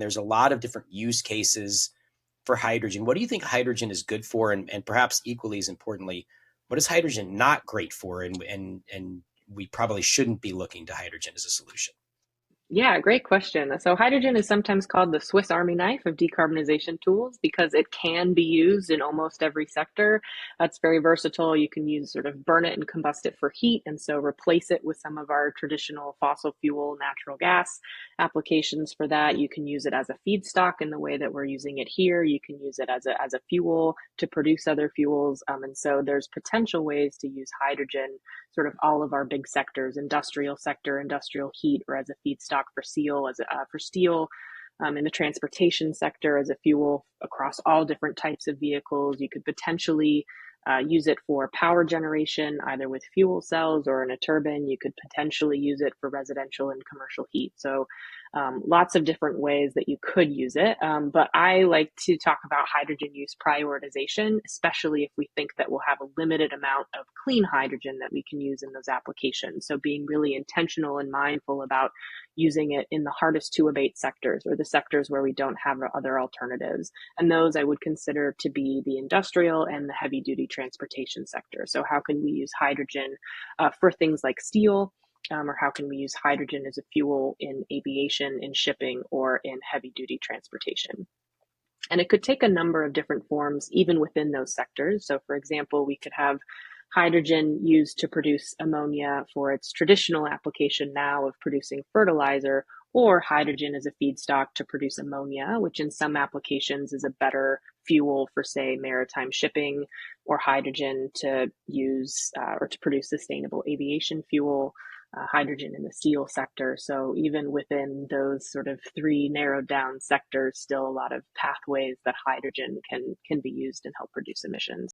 There's a lot of different use cases for hydrogen. What do you think hydrogen is good for? And perhaps equally as importantly, what is hydrogen not great for? And we probably shouldn't be looking to hydrogen as a solution. Yeah, great question. So hydrogen is sometimes called the Swiss Army knife of decarbonization tools because it can be used in almost every sector. It's very versatile. You can use sort of burn it and combust it for heat, and so replace it with some of our traditional fossil fuel, natural gas applications for that. You can use it as a feedstock in the way that we're using it here. You can use it as a fuel to produce other fuels. And so there's potential ways to use hydrogen sort of all of our big sectors, industrial sector, industrial heat, or as a feedstock for steel, in the transportation sector as a fuel across all different types of vehicles. You could potentially use it for power generation, either with fuel cells or in a turbine. You could potentially use it for residential and commercial heat. So lots of different ways that you could use it. But I like to talk about hydrogen use prioritization, especially if we think that we'll have a limited amount of clean hydrogen that we can use in those applications. So being really intentional and mindful about using it in the hardest to abate sectors, or the sectors where we don't have other alternatives. And those I would consider to be the industrial and the heavy duty transportation sector. So how can we use hydrogen for things like steel? Or how can we use hydrogen as a fuel in aviation, in shipping, or in heavy duty transportation? And it could take a number of different forms, even within those sectors. So, for example, we could have hydrogen used to produce ammonia for its traditional application now of producing fertilizer, or hydrogen as a feedstock to produce ammonia, which in some applications is a better fuel for, say, maritime shipping, or hydrogen to use or to produce sustainable aviation fuel. Hydrogen in the steel sector. So even within those sort of three narrowed down sectors, still a lot of pathways that hydrogen can be used and help reduce emissions.